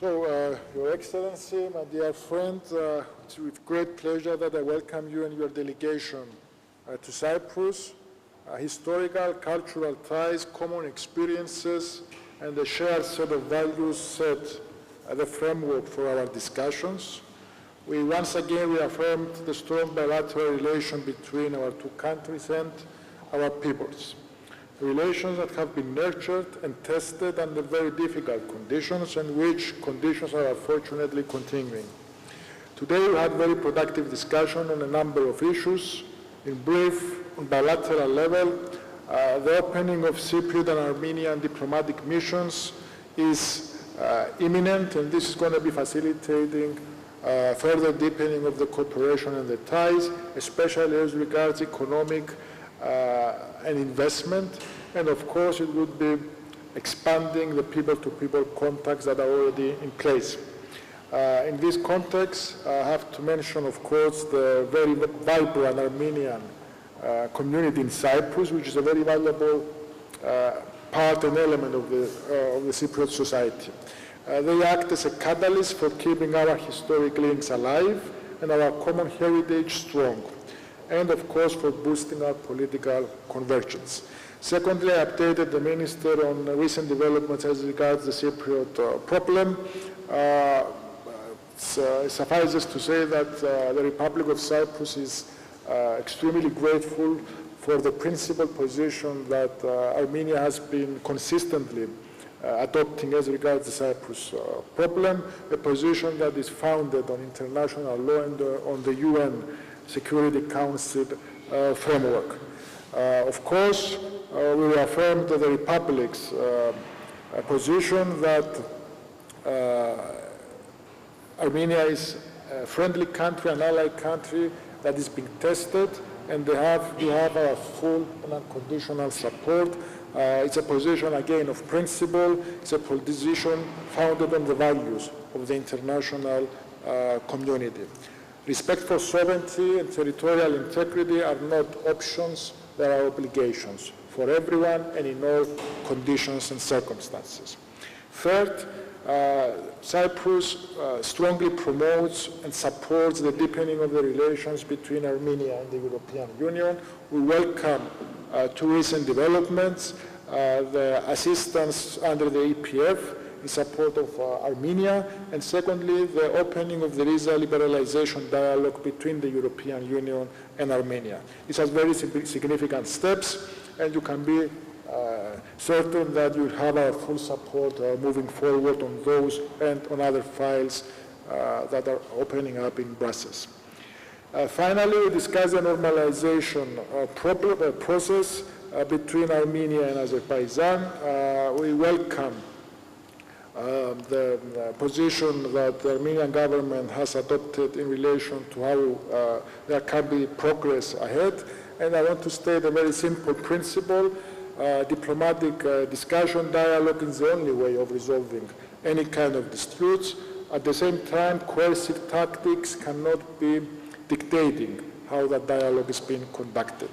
Your Excellency, my dear friend, it's with great pleasure that I welcome you and your delegation to Cyprus. Historical, cultural ties, common experiences, and a shared set of values set the framework for our discussions. We once again reaffirmed the strong bilateral relation between our two countries and our peoples. Relations that have been nurtured and tested under very difficult conditions, and which conditions are unfortunately continuing. Today we had very productive discussion on a number of issues. In brief, on bilateral level, the opening of Cypriot and Armenian diplomatic missions is imminent, and this is going to be facilitating further deepening of the cooperation and the ties, especially as regards economic and investment, and of course it would be expanding the people-to-people contacts that are already in place. In this context, I have to mention, of course, the very vibrant Armenian community in Cyprus, which is a very valuable part and element of the Cypriot society. They act as a catalyst for keeping our historic links alive and our common heritage strong, and of course for boosting our political convergence. Secondly, I updated the Minister on recent developments as regards the Cypriot problem. It suffices to say that the Republic of Cyprus is extremely grateful for the principled position that Armenia has been consistently adopting as regards the Cyprus problem, a position that is founded on international law and on the UN Security Council framework. Of course, we reaffirmed the Republic's position that Armenia is a friendly country, an allied country that is being tested, and we have our full and unconditional support. It's a position, again, of principle. It's a position founded on the values of the international community. Respect for sovereignty and territorial integrity are not options, they are obligations for everyone and in all conditions and circumstances. Third, Cyprus strongly promotes and supports the deepening of the relations between Armenia and the European Union. We welcome two recent developments, the assistance under the EPF in support of Armenia, and secondly, the opening of the visa liberalization dialogue between the European Union and Armenia. These are very significant steps, and you can be certain that you have our full support moving forward on those and on other files that are opening up in Brussels. Finally, we discussed the normalization process between Armenia and Azerbaijan. We welcome the position that the Armenian government has adopted in relation to how there can be progress ahead. And I want to state a very simple principle. Diplomatic discussion, dialogue is the only way of resolving any kind of disputes. At the same time, coercive tactics cannot be dictating how that dialogue is being conducted.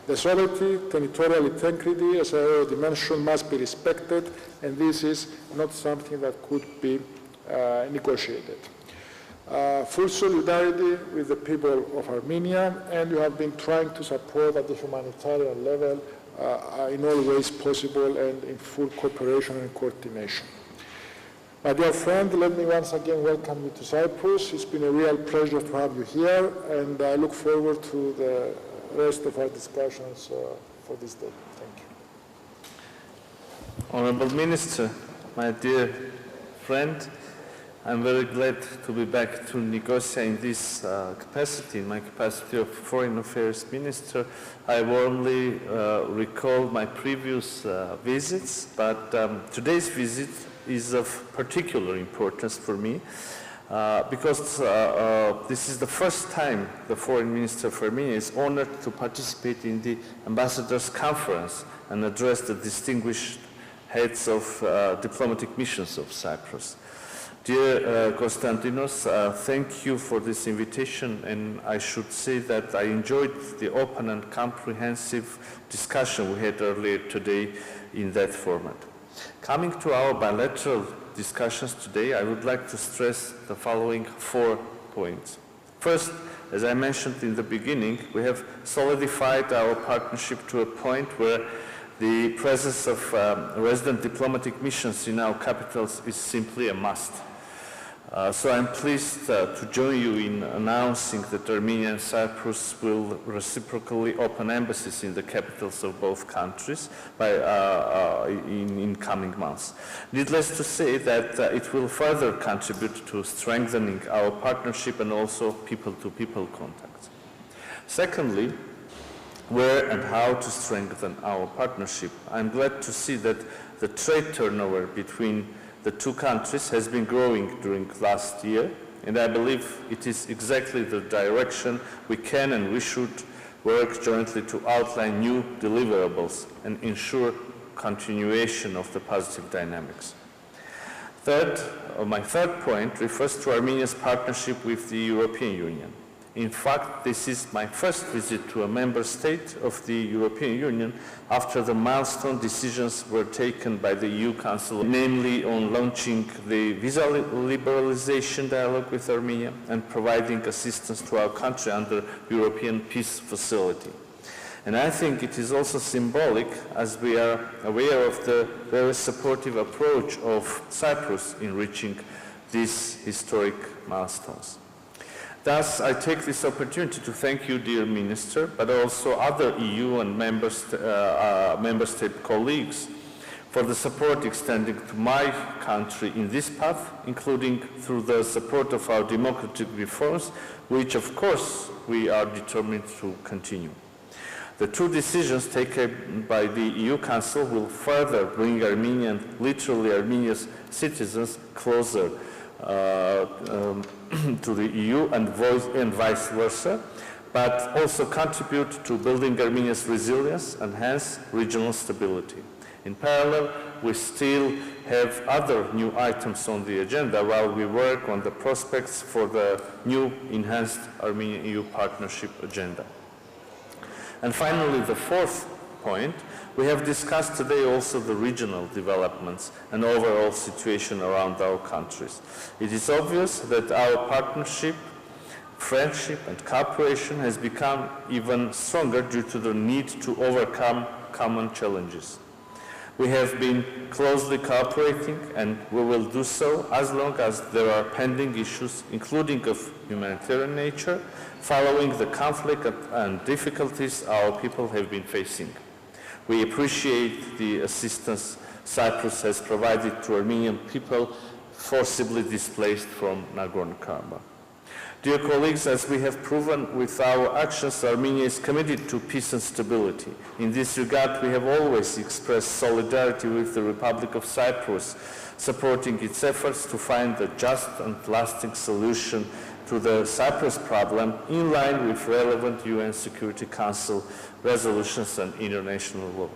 The sovereignty, territorial integrity, as I already mentioned, must be respected, and this is not something that could be negotiated. Full solidarity with the people of Armenia, and you have been trying to support at the humanitarian level in all ways possible and in full cooperation and coordination. My dear friend, let me once again welcome you to Cyprus. It's been a real pleasure to have you here, and I look forward to the rest of our discussions for this day. Thank you. Honorable Minister, my dear friend, I'm very glad to be back to Nicosia in this capacity, in my capacity of Foreign Affairs Minister. I warmly recall my previous visits, but today's visit is of particular importance for me because this is the first time the Foreign Minister of Armenia is honored to participate in the Ambassadors' Conference and address the distinguished heads of diplomatic missions of Cyprus. Dear Konstantinos, thank you for this invitation, and I should say that I enjoyed the open and comprehensive discussion we had earlier today in that format. Coming to our bilateral discussions today, I would like to stress the following 4 points. First, as I mentioned in the beginning, we have solidified our partnership to a point where the presence of resident diplomatic missions in our capitals is simply a must. So I'm pleased to join you in announcing that Armenia and Cyprus will reciprocally open embassies in the capitals of both countries in coming months. Needless to say that it will further contribute to strengthening our partnership and also people-to-people contacts. Secondly, where and how to strengthen our partnership. I'm glad to see that the trade turnover between the 2 countries has been growing during last year, and I believe it is exactly the direction we can and we should work jointly to outline new deliverables and ensure continuation of the positive dynamics. My third point refers to Armenia's partnership with the European Union. In fact, this is my first visit to a member state of the European Union after the milestone decisions were taken by the EU Council, namely on launching the visa liberalization dialogue with Armenia and providing assistance to our country under European Peace Facility. And I think it is also symbolic, as we are aware of the very supportive approach of Cyprus in reaching these historic milestones. Thus, I take this opportunity to thank you, dear Minister, but also other EU and member state colleagues for the support extended to my country in this path, including through the support of our democratic reforms, which, of course, we are determined to continue. The 2 decisions taken by the EU Council will further bring literally Armenia's citizens closer to the EU and vice versa, but also contribute to building Armenia's resilience and hence regional stability. In parallel, we still have other new items on the agenda while we work on the prospects for the new enhanced Armenia-EU partnership agenda. And finally, the 4th point, we have discussed today also the regional developments and overall situation around our countries. It is obvious that our partnership, friendship, and cooperation has become even stronger due to the need to overcome common challenges. We have been closely cooperating, and we will do so as long as there are pending issues, including of humanitarian nature, following the conflict and difficulties our people have been facing. We appreciate the assistance Cyprus has provided to Armenian people forcibly displaced from Nagorno-Karabakh. Dear colleagues, as we have proven with our actions, Armenia is committed to peace and stability. In this regard, we have always expressed solidarity with the Republic of Cyprus, supporting its efforts to find a just and lasting solution to the Cyprus problem in line with relevant UN Security Council resolutions and international law.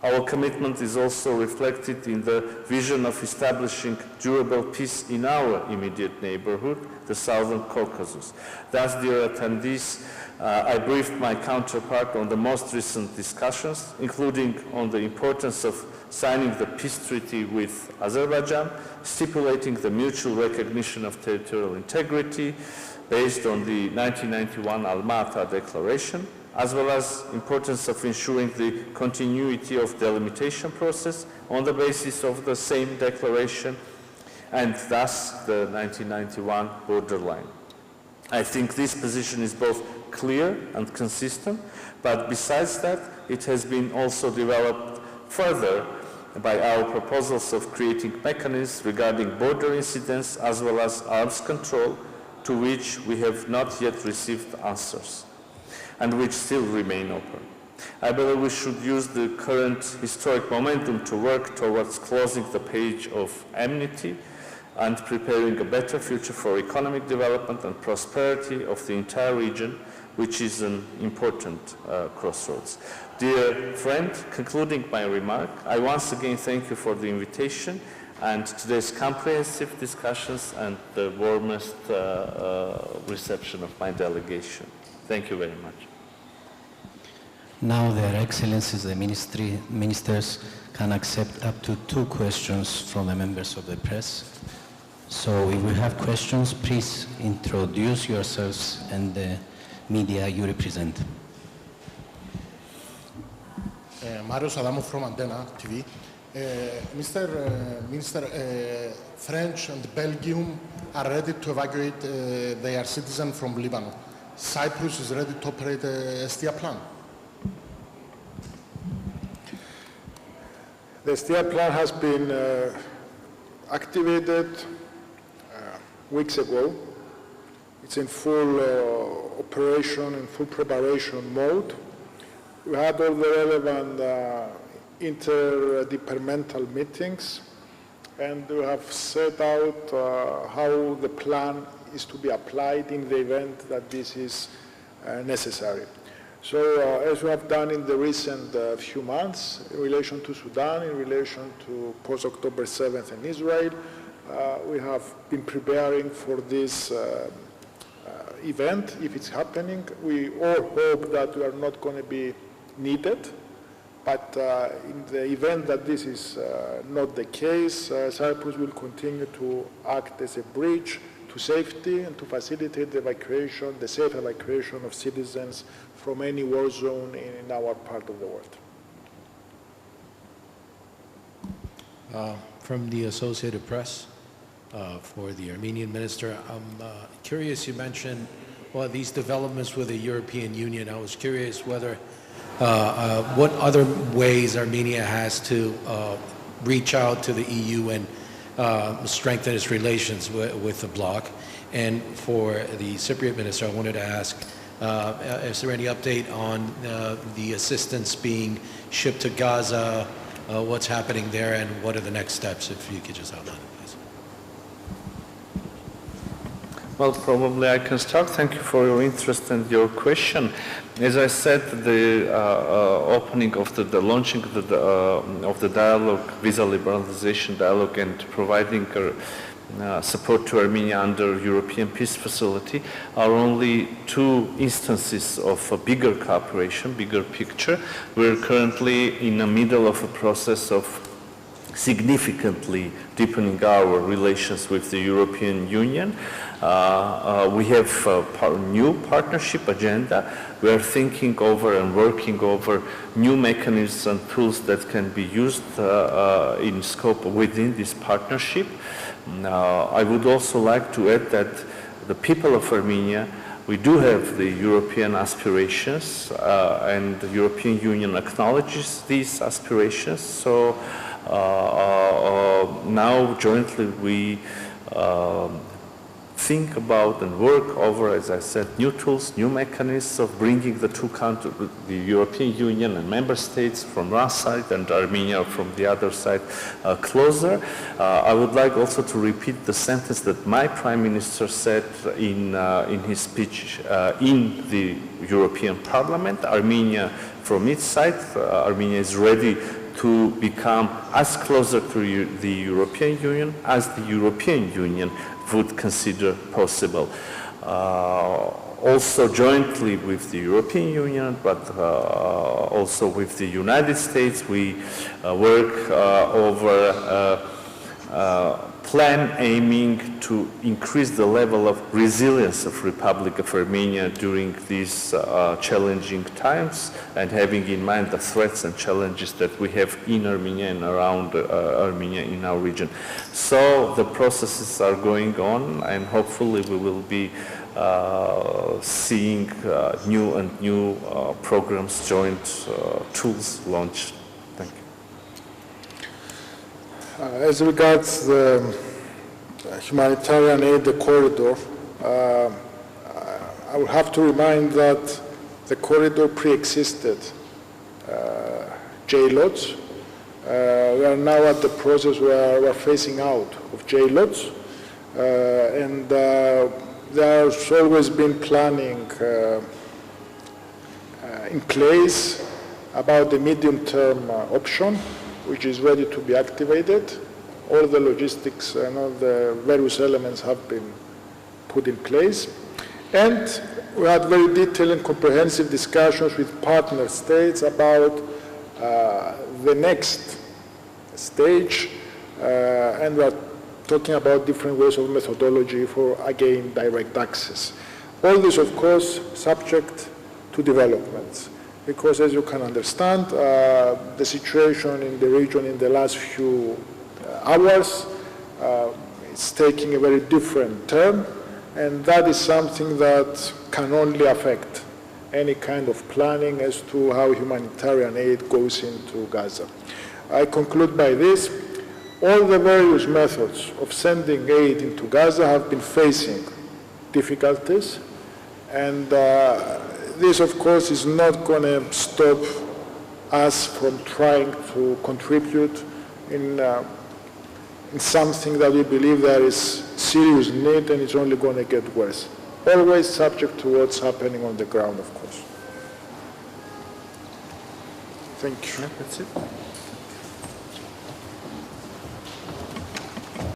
Our commitment is also reflected in the vision of establishing durable peace in our immediate neighborhood, the Southern Caucasus. Thus, dear attendees, I briefed my counterpart on the most recent discussions, including on the importance of signing the peace treaty with Azerbaijan, stipulating the mutual recognition of territorial integrity based on the 1991 Alma-Ata Declaration, as well as importance of ensuring the continuity of delimitation process on the basis of the same declaration and thus the 1991 borderline. I think this position is both clear and consistent, but besides that, it has been also developed further by our proposals of creating mechanisms regarding border incidents as well as arms control, to which we have not yet received answers, and which still remain open. I believe we should use the current historic momentum to work towards closing the page of enmity and preparing a better future for economic development and prosperity of the entire region, which is an important crossroads. Dear friend, concluding my remark, I once again thank you for the invitation and today's comprehensive discussions and the warmest reception of my delegation. Thank you very much. Now, Their Excellencies, the ministers can accept up to 2 questions from the members of the press. So if we have questions, please introduce yourselves and the media you represent. Mario Adamo from Antenna TV. Mr. Minister, French and Belgium are ready to evacuate their citizens from Lebanon. Cyprus is ready to operate a STIA plan. The STIA plan has been activated weeks ago. It's in full operation, in full preparation mode. We had all the relevant interdepartmental meetings, and we have set out how the plan is to be applied in the event that this is necessary. So as we have done in the recent few months in relation to Sudan, in relation to post-October 7th in Israel, we have been preparing for this event. If it's happening, we all hope that we are not going to be needed. But in the event that this is not the case, Cyprus will continue to act as a bridge to safety and to facilitate the evacuation, the safe evacuation of citizens from any war zone in our part of the world. From the Associated Press, for the Armenian minister, I'm curious, you mentioned these developments with the European Union. I was curious whether what other ways Armenia has to reach out to the EU and strengthen its relations with the bloc. And for the Cypriot minister, I wanted to ask, is there any update on the assistance being shipped to Gaza, what's happening there, and what are the next steps, if you could just outline it, please. Well, probably I can start. Thank you for your interest and your question. As I said, the opening of the launching of the dialogue, visa liberalization dialogue, and providing support to Armenia under European Peace Facility are only 2 instances of a bigger cooperation, bigger picture. We're currently in the middle of a process of significantly deepening our relations with the European Union. We have a new partnership agenda. We are thinking over and working over new mechanisms and tools that can be used in scope within this partnership. I would also like to add that the people of Armenia, we do have the European aspirations, and the European Union acknowledges these aspirations. So now jointly we think about and work over, as I said, new tools, new mechanisms of bringing the 2 countries, the European Union and member states from one side and Armenia from the other side, closer. I would like also to repeat the sentence that my Prime Minister said in his speech in the European Parliament. Armenia, from its side, Armenia is ready to become as closer to the European Union as the European Union would consider possible. Also jointly with the European Union, but also with the United States, we work over a plan aiming to increase the level of resilience of Republic of Armenia during these challenging times, and having in mind the threats and challenges that we have in Armenia and around Armenia in our region. So the processes are going on, and hopefully we will be seeing new programs, joint tools launched. Thank you. As regards the humanitarian aid, the corridor, I would have to remind that the corridor pre-existed J-lots. We are now at the process where we are phasing out of J-lots, and there's always been planning in place about the medium-term option, which is ready to be activated. All the logistics and all the various elements have been put in place. And we had very detailed and comprehensive discussions with partner states about the next stage, and we are talking about different ways of methodology for, again, direct access. All this, of course, subject to developments, because as you can understand, the situation in the region in the last few hours is taking a very different turn, and that is something that can only affect any kind of planning as to how humanitarian aid goes into Gaza. I conclude by this. All the various methods of sending aid into Gaza have been facing difficulties, and this, of course, is not going to stop us from trying to contribute in something that we believe there is serious need and it's only going to get worse. Always subject to what's happening on the ground, of course. Thank you. That's it.